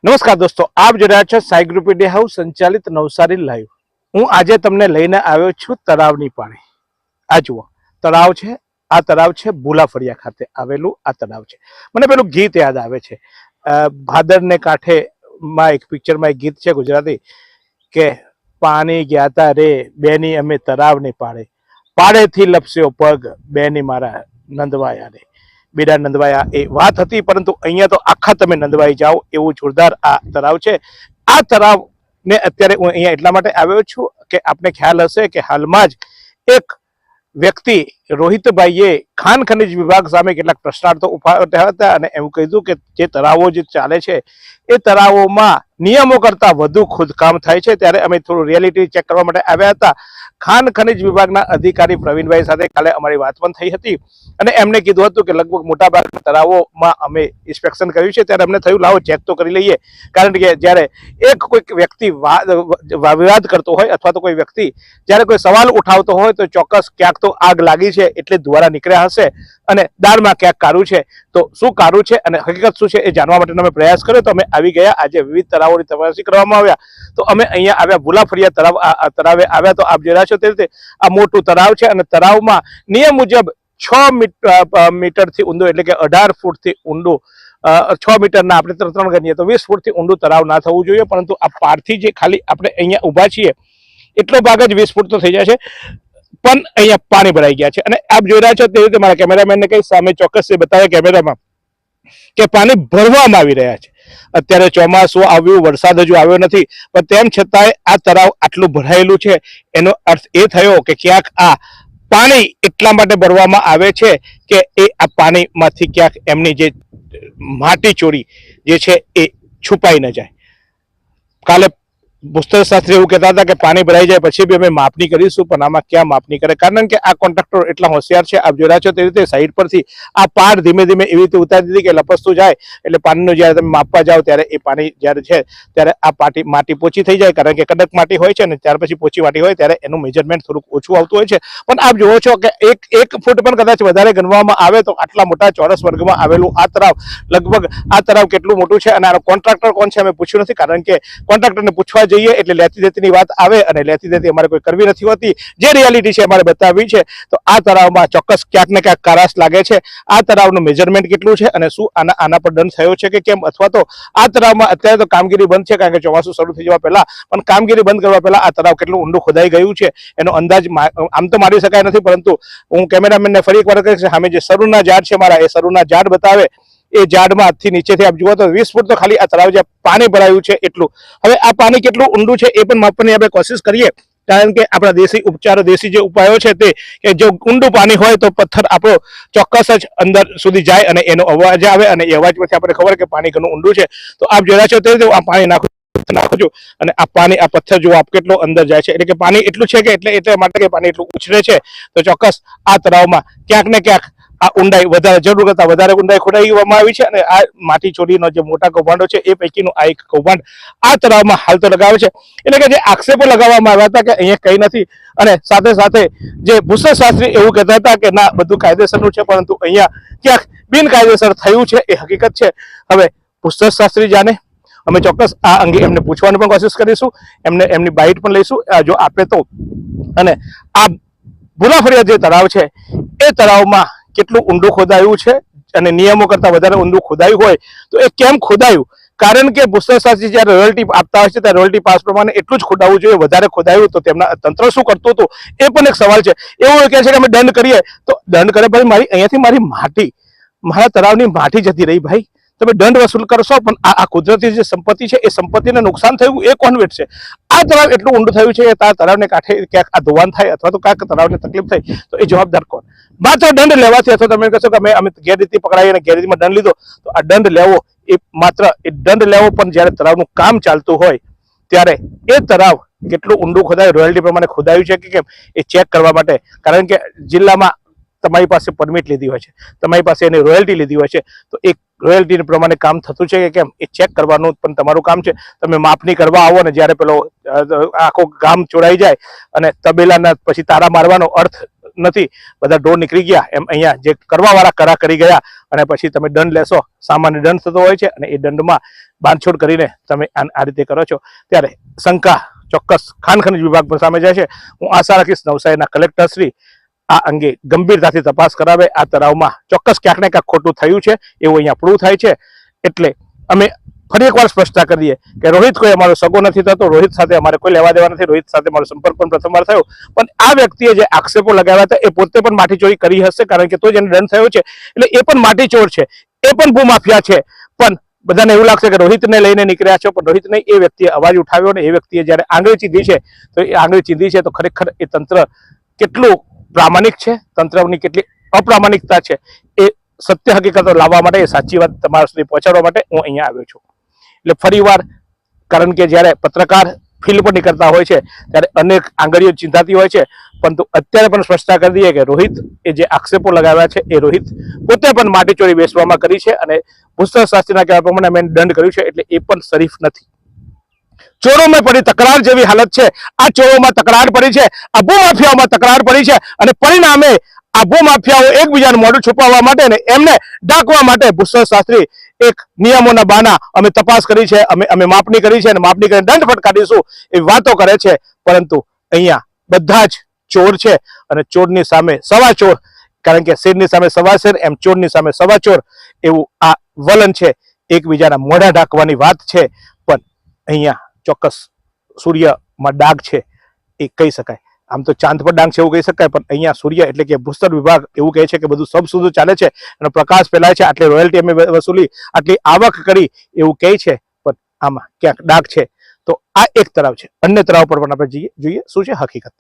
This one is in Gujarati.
નમસ્કાર દોસ્તો, આપ જોઈ રહ્યા છો સાઈ ગ્રુપ મીડિયા હાઉસ સંચાલિત નવસારી લાઈવ। હું આજે તમને લઈને આવ્યો છું તળાવની પાણી। આ જુઓ તળાવ છે, આ તળાવ છે ભૂલાફળિયા ખાતે આવેલું આ તળાવ છે। મને પેલું ગીત યાદ આવે છે, ભાદરને કાંઠે માં એક પિક્ચરમાં એક ગીત છે ગુજરાતી કે પાણી ગયા તા રે બેની અમે તળાવની પાળે, પાળેથી લપસ્યો પગ બેની મારા નંદવાયા રે। બેડા નંદવાયા એ વાત હતી, પરંતુ અહીંયા તો આખા તમે નંદવાઈ જાઓ એવું જોરદાર આ તળાવ છે। આ તળાવને અત્યારે હું અહીંયા એટલા માટે આવ્યો છું કે આપને ખ્યાલ હશે કે હાલમાં જ એક વ્યક્તિ રોહિતભાઈએ ખાણ ખનિજ વિભાગ સામે કેટલાક પ્રશ્નાર્થો ઉઠાવ્યા હતા અને એવું કીધું કે જે તળાવો જે ચાલે છે એ તળાવોમાં નિયમો કરતા વધુ ખોદકામ થાય છે। ત્યારે અમે થોડું રિયાલિટી ચેક કરવા માટે આવ્યા હતા। ખાણ ખનિજ વિભાગના અધિકારી પ્રવીણભાઈ સાથે કાલે અમારી વાત પણ થઈ હતી અને એમને કીધું હતું કે લગભગ મોટાભાગના તળાવોમાં અમે ઇન્સ્પેક્શન કર્યું છે। ત્યારે અમને થયું લાવો ચેક તો કરી લઈએ, કારણ કે જ્યારે એક કોઈક વ્યક્તિ વિવાદ કરતો હોય અથવા તો કોઈ વ્યક્તિ જ્યારે કોઈ સવાલ ઉઠાવતો હોય તો ચોક્કસ ક્યાંક તો આગ લાગી છે એટલે દ્વારા નીકળ્યા હશે અને દાળમાં ક્યાંક કારું છે। તો શું કારું છે અને હકીકત શું છે એ જાણવા માટેનો અમે પ્રયાસ કર્યો। તો અમે આવી ગયા, આજે વિવિધ તળાવોની તપાસણી કરવામાં આવ્યા। તો અમે અહીંયા આવ્યા ભૂલાફળિયા તળાવે આવ્યા। તો આપ જોઈ રહ્યા છો તે રીતે આ મોટું તળાવ છે અને તળાવમાં નિયમ મુજબ 6 મીટરથી ઊંડું એટલે કે 18 ફૂટથી ઊંડું 6 મીટરના આપણે 3 ગણીએ તો 20 ફૂટથી ઊંડું તળાવ ના થવું જોઈએ, પરંતુ આ પારથી જે ખાલી આપણે અહીંયા ઊભા છીએ એટલો ભાગ જ 20 ફૂટ તો થઈ જાય છે, પણ અહીંયા પાણી ભરાઈ ગયા છે। અને આપ જોઈ રહ્યા છો તે રીતે મારા કેમેરામેનને કઈ સામે ચોક્કસ બતાવે કેમેરામાં કે પાણી ભરવામાં આવી રહ્યા છે। અત્યારે ચોમાસું આવ્યું, વરસાદ હજુ આવ્યો નથી, પણ તેમ છતાંય આ તળાવ આટલું ભરાયેલું છે એનો અર્થ એ થયો કે ક્યાંક આ પાણી એટલા માટે ભરવામાં આવે છે કે એ આ પાણીમાંથી ક્યાંક એમની જે માટી ચોરી જે છે એ છુપાઈ ન જાય। કાલે ભૂસ્તર શાસ્ત્રી એવું કહેતા હતા કે પાણી ભરાઈ જાય પછી બી અમે માપણી કરીશું, પણ આમાં ક્યાં માપણી કરે, કારણ કે આ કોન્ટ્રાક્ટર એટલા હોશિયાર છે। આપ જોઈ રહ્યા છો તે રીતે સાઈડ પરથી આ પાડ ધીમે ધીમે એવી રીતે ઉતારી દીધી કે લપસતું જાય એટલે પાણીનું જ્યારે તમે માપવા જાઓ ત્યારે એ પાણી જ્યારે છે ત્યારે આ માટી પોચી થઈ જાય, કારણ કે કડક માટી હોય છે અને ત્યાર પછી પોચી માટી હોય ત્યારે એનું મેજરમેન્ટ થોડુંક ઓછું આવતું હોય છે। પણ આપ જુઓ છો કે એક ફૂટ પણ કદાચ વધારે ગણવામાં આવે તો આટલા મોટા ચોરસ વર્ગમાં આવેલું આ તળાવ, લગભગ આ તળાવ કેટલું મોટું છે અને આનો કોન્ટ્રાક્ટર કોણ છે અમે પૂછ્યું નથી, કારણ કે કોન્ટ્રાક્ટરને પૂછવા જઈએ એટલે લેતી દેતીની વાત આવે અને લેતી દેતી અમારે કોઈ કરવી નથી હોતી। જે રિયાલિટી છે અમારે બતાવવી છે। તો આ તળાવમાં ચોક્કસ ક્યાંક ને ક્યાંક કારાશ લાગે છે। આ તળાવનું મેજરમેન્ટ કેટલું છે અને શું આના પર દંડ થયો છે કે કેમ, અથવા તો આ તળાવમાં અત્યારે તો કામગીરી બંધ છે કારણ કે ચોમાસું શરૂ થઈ જવા પહેલા, પણ કામગીરી બંધ કરવા પહેલા આ તળાવ કેટલું ઊંડું ખોદાઈ ગયું છે એનો અંદાજ આમ તો મારી શકાય નથી, પરંતુ હું કેમેરામેનને ફરી એકવાર કહીશ સામે જે સરુના ઝાડ છે મારા, એ સરુના ઝાડ બતાવે એ ઝાડમાં આજથી નીચેથી આપ જુઓ તો 20 ફૂટ તો ખાલી આ તળાવ જે પાણી ભરાયું છે એટલું। હવે આ પાણી કેટલું ઊંડું છે એ પણ માપવાની આપણે કોશિશ કરીએ, કારણ કે આપણા દેશી ઉપચારો, દેશી જે ઉપાયો છે તે કે જો ઊંડું પાણી હોય તો પથ્થર આપણો ચોક્કસ જ અંદર સુધી જાય અને એનો અવાજ આવે અને એ અવાજ પછી આપણે ખબર કે પાણી ઘણું ઊંડું છે। તો આપ જોઈ રહ્યા છો તે રીતે આ પાણી નાખજો અને આ પાણી, આ પથ્થર જો આપ કેટલો અંદર જાય છે, એટલે કે પાણી એટલું છે કે એટલે માટે કે પાણી એટલું ઉછળે છે તો ચોક્કસ આ તળાવમાં ક્યાંક ને ક્યાંક આ ઊંડાઈ વધારે, જરૂર કરતા વધારે ઊંડાઈ ખોદાવવામાં આવી છે અને આ માટી ચોરીનો જે મોટા કૌભાંડો છે એ પૈકીનું આ એક કૌભાંડ આ તળાવમાં હાલ તો લગાવે છે। એટલે કે જે આક્ષેપો લગાવવામાં આવ્યા હતા કે અહીંયા કંઈ નથી અને સાથે સાથે જે ભૂસ્તર શાસ્ત્રી એવું કહેતા હતા કે ના બધું કાયદેસરનું છે, પરંતુ અહીંયા ક્યાંક બિનકાયદેસર થયું છે એ હકીકત છે। હવે ભૂસ્તર શાસ્ત્રી જાણે, અમે ચોક્કસ આ અંગે એમને પૂછવાની પણ કોશિશ કરીશું, એમની બાઇટ પણ લઈશું જો આપે તો। અને આ ભૂલાફળિયા જે તળાવ છે એ તળાવમાં કેટલું ઊંડું ખોદાયું છે અને નિયમો કરતા વધારે ઊંડું ખોદાયું હોય તો એ કેમ ખોદાયું, કારણ કે ભૂસ્તર શાસ્ત્રી જ્યારે રોયલ્ટી આપતા હોય છે ત્યારે રોયલ્ટી પાસ પ્રમાણે એટલું જ ખોદાવવું જોઈએ, વધારે ખોદાયું તો તેમના તંત્ર શું કરતું હતું એ પણ એક સવાલ છે। એવું કહે છે કે અમે દંડ કરીએ તો દંડ કરે ભાઈ, મારી અહીંયાથી મારી માટી, મારા તળાવની માટી જતી રહી ભાઈ, તમે દંડ વસૂલ કરશો પણ આ કુદરતી જે સંપત્તિ છે એ સંપત્તિને નુકસાન થયું એ કોણ વેઠશે? આ તળાવ એટલું ઊંડું થયું છે કે તળાવને કાંઠે ક્યાંક આ ધોવાણ થાય અથવા તો ક્યાંક તળાવને તકલીફ થાય તો એ જવાબદાર કોણ? માત્ર દંડ લેવાથી અથવા તમે કહેશો કે અમે ગેરરીતિ પકડાઈ અને ગેરરીતિમાં દંડ લીધો, તો આ દંડ લેવો એ માત્ર એ દંડ લેવો, પણ જ્યારે તળાવનું કામ ચાલતું હોય ત્યારે એ તળાવ કેટલું ઊંડું ખોદાયું, રોયલ્ટી પ્રમાણે ખોદાયું છે કે કેમ એ ચેક કરવા માટે, કારણ કે જિલ્લામાં તમારી પાસે પરમિટ લીધી હોય છે, તમારી પાસે એની રોયલ્ટી લીધી હોય છે, તો એક રોયલ્ટી પ્રમાણે કામ થતું છે કે કેમ એ ચેક કરવાનું પણ તમારું કામ છે। તમે માપણી કરવા આવો ને જ્યારે પેલો આખો ગામ ચોડાઈ જાય અને તબેલાના પછી તારા મારવાનો અર્થ નથી, બધા ઢોર નીકળી ગયા એમ અહીંયા જે કરવાવાળા કરા કરી ગયા અને પછી તમે દંડ લેશો, સામાન્ય દંડ થતો હોય છે અને એ દંડમાં બાંધછોડ કરીને તમે આ રીતે કરો છો ત્યારે શંકા ચોક્કસ ખાણ ખનિજ વિભાગ પર સામે જાય છે. હું આશા રાખીશ નવસારીના કલેક્ટર શ્રી આ અંગે ગંભીરતાથી તપાસ કરાવે. આ તળાવમાં ચોક્કસ ક્યાંક ને ક્યાંક ખોટું થયું છે એવું અહીંયા પ્રૂવ થાય છે. એટલે અમે ફરી એકવાર સ્પષ્ટતા કરીએ કે રોહિત કોઈ અમારો સગો નથી થતો, રોહિત સાથે અમારે કોઈ લેવા દેવા નથી, રોહિત સાથે મારો સંપર્ક પણ પ્રથમવાર થયો. પણ આ વ્યક્તિએ જે આક્ષેપો લગાવ્યા હતા એ પોતે પણ માટીચોરી કરી હશે, કારણ કે તો જ એને દંડ થયો છે. એટલે એ પણ માટીચોર છે, એ પણ ભૂમાફિયા છે. પણ બધાને એવું લાગશે કે રોહિતને લઈને નીકળ્યા છો, પણ રોહિત નહીં, એ વ્યક્તિએ અવાજ ઉઠાવ્યો ને એ વ્યક્તિએ જ્યારે આંગળી ચીંધી છે તો એ આંગળી ચીંધી છે તો ખરેખર એ તંત્ર કેટલું પ્રામાણિક છે, તંત્રની કેટલી અપ્રામાણિકતા છે એ સત્ય હકીકતો લાવવા માટે, એ સાચી વાત તમારા સુધી પહોંચાડવા માટે હું અહીંયા આવ્યો છું. એટલે ફરીવાર, કારણ કે જ્યારે પત્રકાર ફિલ્ડ પર નીકળતા હોય છે ત્યારે અનેક આંગળીઓ ચિંતાતી હોય છે, પરંતુ અત્યારે પણ સ્પષ્ટતા કરી દઈએ કે રોહિત એ જે આક્ષેપો લગાવ્યા છે એ રોહિત પોતે પણ માટીચોરી વેચવામાં કરી છે અને ભૂસ્તરશાસ્ત્રીના કહેવા પ્રમાણે અમે દંડ કર્યું છે. એટલે એ પણ શરીફ નથી. ચોરોમાં પડી તકરાર જેવી હાલત છે. આ ચોરોમાં તકરાર પડી છે, આ ભૂમાફિયાઓમાં તકરાર પડી છે અને પરિણામે આ ભૂમાફિયાઓ એકબીજાનું મોઢું છુપાવવા માટે ને એમને ડાકવા માટે ભૂસ્તરશાસ્ત્રી એક નિયમોના બાના અમે તપાસ કરી છે, અમે માપણી કરી છે અને માપણી કરીને દંડ ફટકારીશું એવી વાતો કરે છે. પરંતુ અહીંયા બધા જ ચોર છે અને ચોરની સામે સવા ચોર, કારણ કે શેરની સામે સવા શેર એમ ચોરની સામે સવા ચોર એવું આ વલણ છે. એકબીજાના મોઢા ઢાંકવાની વાત છે, પણ અહીંયા ચોક્કસ સૂર્યમાં ડાઘ છે એ કહી શકાય. આમ તો ચાંદ પર ડાંગ છે એવું કહી શકાય, પણ અહીંયા સૂર્ય એટલે કે ભૂસ્તર વિભાગ એવું કહે છે કે બધું સબ સુધી ચાલે છે અને પ્રકાશ ફેલાય છે, આટલી રોયલ્ટી અમે વસૂલી, આટલી આવક કરી એવું કહે છે, પણ આમાં ક્યાંક ડાઘ છે. તો આ એક તળાવ છે. અન્ય તળાવ પર પણ આપણે જોઈએ શું છે હકીકત.